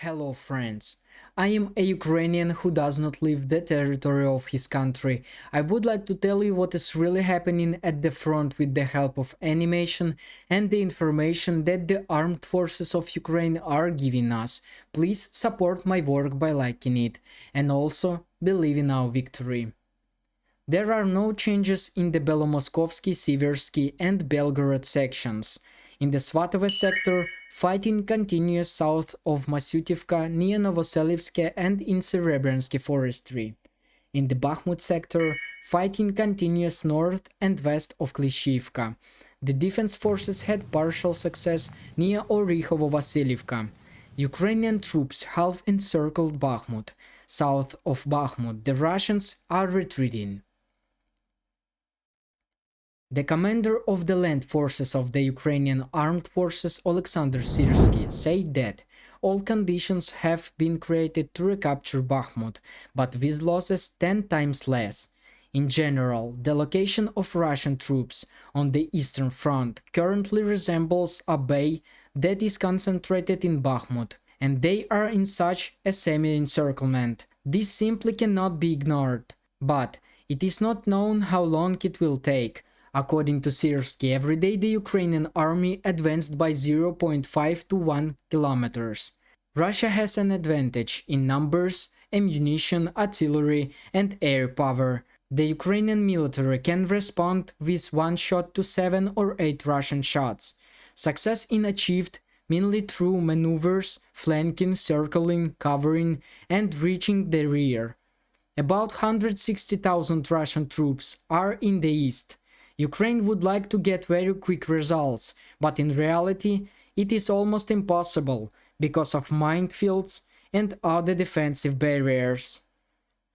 Hello friends, I am a Ukrainian who does not leave the territory of his country. I would like to tell you what is really happening at the front with the help of animation and the information that the armed forces of Ukraine are giving us. Please support my work by liking it and also believe in our victory. There are no changes in the Belomoskovsky, Siversky and Belgorod sections. In the Svatovo sector, fighting continues south of Masyutivka, near Novoselivske and in Serebrensky forestry. In the Bakhmut sector, fighting continues north and west of Klishivka. The defense forces had partial success near Orikhovo-Vasilievka. Ukrainian troops half encircled Bakhmut. South of Bakhmut, the Russians are retreating. The commander of the land forces of the Ukrainian Armed Forces, Oleksandr Syrsky, said that all conditions have been created to recapture Bakhmut, but with losses 10 times less. In general, the location of Russian troops on the Eastern Front currently resembles a bay that is concentrated in Bakhmut, and they are in such a semi-encirclement. This simply cannot be ignored, but it is not known how long it will take. According to Syrsky, every day the Ukrainian army advanced by 0.5 to 1 kilometers. Russia has an advantage in numbers, ammunition, artillery, and air power. The Ukrainian military can respond with one shot to 7 or 8 Russian shots. Success is achieved mainly through maneuvers, flanking, circling, covering, and reaching the rear. About 160,000 Russian troops are in the east. Ukraine would like to get very quick results, but in reality it is almost impossible because of minefields and other defensive barriers.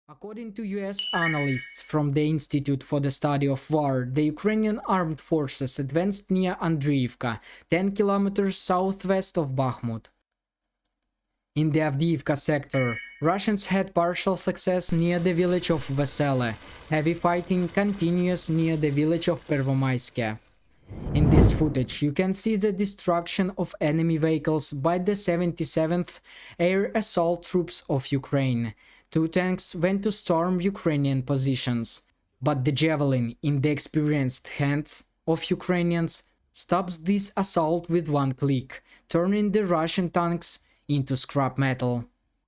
According to US analysts from the Institute for the Study of War, the Ukrainian Armed Forces advanced near Andriivka, 10 kilometers southwest of Bakhmut. In the Avdiivka sector, Russians had partial success near the village of Vesele. Heavy fighting continues near the village of Pervomaiske. In this footage, you can see the destruction of enemy vehicles by the 77th Air Assault Troops of Ukraine. 2 tanks went to storm Ukrainian positions, but the javelin in the experienced hands of Ukrainians stops this assault with one click, turning the Russian tanks into scrap metal.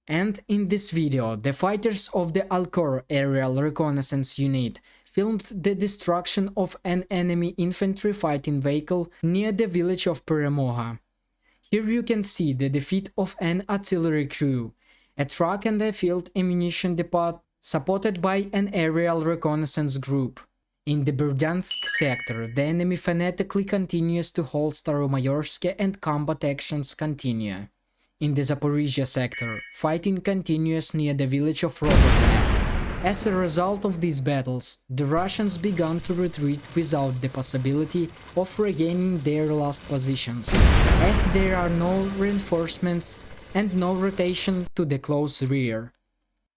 And in this video, the fighters of the Alcor Aerial Reconnaissance Unit filmed the destruction of an enemy infantry fighting vehicle near the village of Peremoga. Here you can see the defeat of an artillery crew, a truck and a field ammunition depot supported by an aerial reconnaissance group. In the Berdyansk sector, the enemy fanatically continues to hold Staromayorsk and combat actions continue. In the Zaporizhia sector, fighting continues near the village of Robotine. As a result of these battles, the Russians began to retreat without the possibility of regaining their lost positions, as there are no reinforcements and no rotation to the close rear.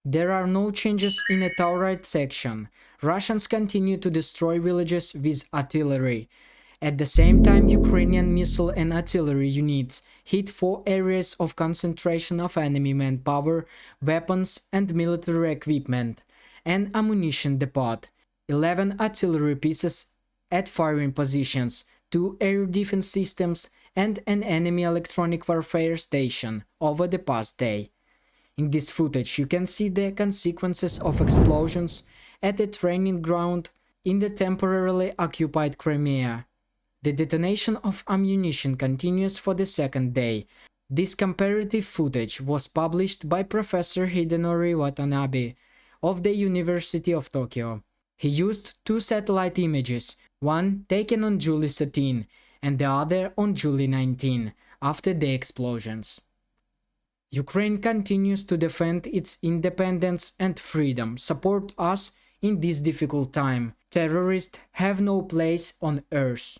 There are no changes in the Tauride section. Russians continue to destroy villages with artillery. At the same time, Ukrainian missile and artillery units hit 4 areas of concentration of enemy manpower, weapons and military equipment, an ammunition depot, 11 artillery pieces at firing positions, 2 air defense systems and an enemy electronic warfare station over the past day. In this footage you can see the consequences of explosions at a training ground in the temporarily occupied Crimea. The detonation of ammunition continues for the 2nd day. This comparative footage was published by Professor Hidenori Watanabe of the University of Tokyo. He used 2 satellite images, one taken on July 13 and the other on July 19, after the explosions. Ukraine continues to defend its independence and freedom. Support us in this difficult time. Terrorists have no place on Earth.